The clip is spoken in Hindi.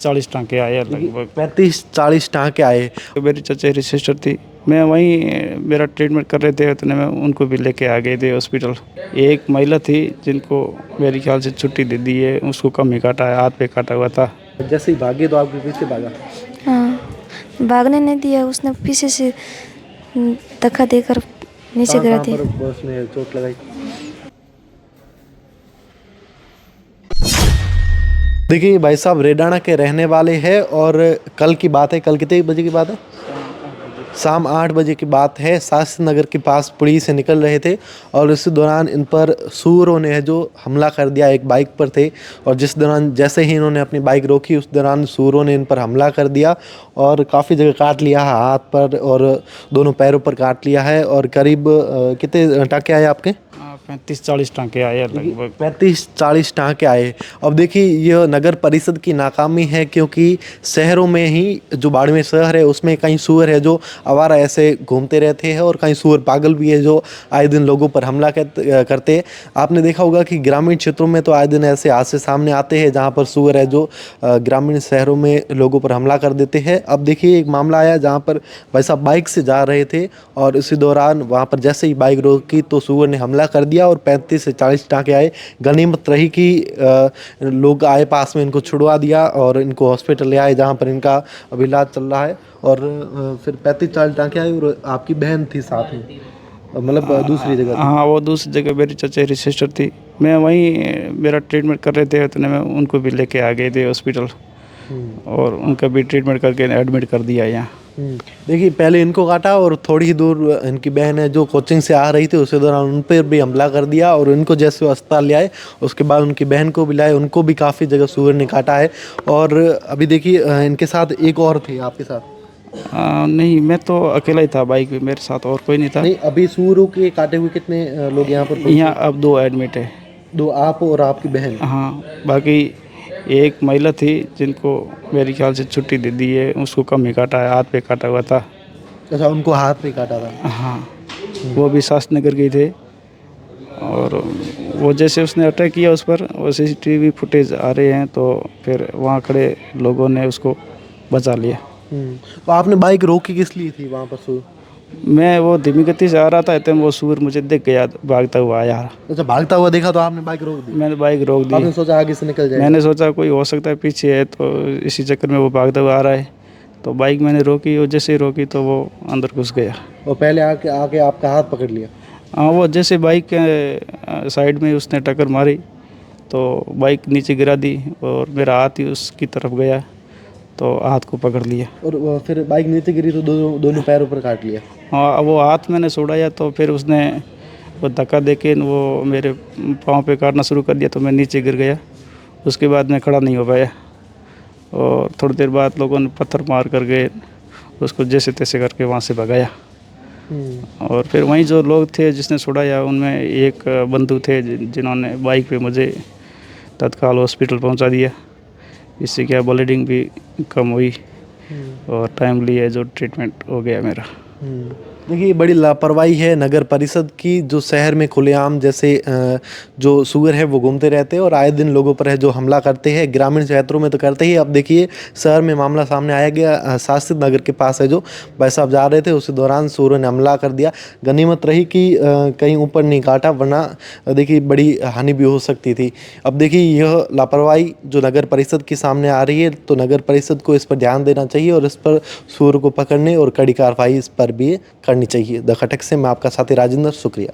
40 टाँके आए लगभग। 35-40 टाँके आए। तो मेरी चचेरी सिस्टर थी, मैं वहीं मेरा ट्रीटमेंट कर रहे थे, उतने में उनको भी लेके आ गए थे हॉस्पिटल। एक महिला थी जिनको मेरे ख्याल से छुट्टी दे दी है, उसको कम ही काटा है, हाथ पे काटा हुआ था। जैसे ही भागे तो आपके पीछे भागा? हाँ, भागने नहीं दिया, उसने पीछे से धक्का देकर नीचे गिरा दिया। कहाँ पर उसने चोट लगाई? देखिए भाई साहब रेडाना के रहने वाले हैं और कल की बात है। कल कितने बजे की बात है? शाम 8 बजे की बात है। शास्त्री नगर के पास पुड़ी से निकल रहे थे और इस दौरान इन पर सूअरों ने जो हमला कर दिया। एक बाइक पर थे और जिस दौरान जैसे ही इन्होंने अपनी बाइक रोकी उस दौरान सूअरों ने इन पर हमला कर दिया और काफ़ी जगह काट लिया है, हाथ पर और दोनों पैरों पर काट लिया है। और करीब कितने टाँके आए आपके? 35-40 टाँके आए लगभग। 35-40 टाँके आए। अब देखिए यह नगर परिषद की नाकामी है, क्योंकि शहरों में ही जो बाड़मेर शहर है उसमें कई सूअर है जो आवारा ऐसे घूमते रहते हैं और कई सूअर पागल भी है जो आए दिन लोगों पर हमला करते हैं। आपने देखा होगा कि ग्रामीण क्षेत्रों में तो आए दिन ऐसे हादसे सामने आते हैं जहाँ पर सूअर है जो ग्रामीण शहरों में लोगों पर हमला कर देते हैं। अब देखिए एक मामला आया जहाँ पर भाई साहब बाइक से जा रहे थे और इसी दौरान वहाँ पर जैसे ही बाइक रोकी तो सूअर ने हमला कर दिया और 35 से 40 टाँके आए। गनीमत रही कि लोग आए पास में, इनको छुड़वा दिया और इनको हॉस्पिटल ले आए जहाँ पर इनका अभी इलाज चल रहा है। और फिर 35-40 टाँके आए और आपकी बहन थी साथ में, मतलब दूसरी जगह थी? हाँ, वो दूसरी जगह मेरी चचेरी सिस्टर थी, मैं वहीं मेरा ट्रीटमेंट कर रहे थे, उतने में उनको भी लेके आ गए थे हॉस्पिटल और उनका भी ट्रीटमेंट करके एडमिट कर दिया यहाँ। देखिए पहले इनको काटा और थोड़ी ही दूर इनकी बहन है जो कोचिंग से आ रही थी, उसी दौरान उन पर भी हमला कर दिया और इनको जैसे वो अस्पताल ले आए उसके बाद उनकी बहन को भी लाए, उनको भी काफ़ी जगह सूअर ने काटा है। और अभी देखिए इनके साथ एक और थे आपके साथ? नहीं, मैं तो अकेला ही था बाइक पे, मेरे साथ और कोई नहीं था। नहीं, अभी सूअरों के काटे हुए कितने लोग यहाँ पर? यहाँ अब 2 एडमिट है। 2, आप और आपकी बहन? हाँ, बाकी एक महिला थी जिनको मेरे ख्याल से छुट्टी दे दी है, उसको कम ही काटा है, हाथ पे काटा हुआ था। अच्छा, उनको हाथ पे काटा था? हाँ, वो भी शास्त्री नगर गई थे और वो जैसे उसने अटैक किया उस पर, वो CCTV फुटेज आ रहे हैं तो फिर वहाँ खड़े लोगों ने उसको बचा लिया। तो आपने बाइक रोकी किस लिए थी वहाँ पर सूअर? मैं वो धीमी गति से आ रहा था, इतने में वो सूअर मुझे देख गया, भागता हुआ आया। अच्छा, भागता हुआ देखा तो आपने बाइक रोक दी? मैंने बाइक रोक दी। आपने सोचा आगे से निकल जाए? मैंने सोचा कोई हो सकता है पीछे है, तो इसी चक्कर में वो भागता हुआ आ रहा है, तो बाइक मैंने रोकी और जैसे ही रोकी तो वो अंदर घुस गया। और पहले आके आके आपका हाथ पकड़ लिया? हाँ, वो जैसे बाइक के साइड में उसने टक्कर मारी तो बाइक नीचे गिरा दी और मेरा हाथ ही उसकी तरफ गया तो हाथ को पकड़ लिया। और फिर बाइक नीचे गिरी तो दोनों पैरों पर काट लिया? हाँ, वो हाथ मैंने छोड़ाया तो फिर उसने वो धक्का देके वो मेरे पाँव पे काटना शुरू कर दिया तो मैं नीचे गिर गया। उसके बाद मैं खड़ा नहीं हो पाया और थोड़ी देर बाद लोगों ने पत्थर मार कर गए, उसको जैसे तैसे करके वहाँ से भगाया। और फिर वहीं जो लोग थे जिसने छुड़ाया उनमें एक बंधु थे जिन्होंने बाइक पे मुझे तत्काल हॉस्पिटल पहुंचा दिया। इससे क्या ब्लीडिंग भी कम हुई और टाइमली है जो ट्रीटमेंट हो गया मेरा। देखिए बड़ी लापरवाही है नगर परिषद की, जो शहर में खुलेआम जैसे जो सूअर है वो घूमते रहते हैं और आए दिन लोगों पर है जो हमला करते हैं। ग्रामीण क्षेत्रों में तो करते ही, अब देखिए शहर में मामला सामने आया गया। शास्त्री नगर के पास है जो भाई साहब जा रहे थे, उसी दौरान सूअर ने हमला कर दिया। गनीमत रही कि कहीं ऊपर नहीं काटा, वरना देखिए बड़ी हानि भी हो सकती थी। अब देखिए यह लापरवाही जो नगर परिषद की सामने आ रही है, तो नगर परिषद को इस पर ध्यान देना चाहिए और इस पर सूअर को पकड़ने और कड़ी कार्रवाई इस पर भी करनी चाहिए। द खटक से मैं आपका साथी राजेंद्र, शुक्रिया।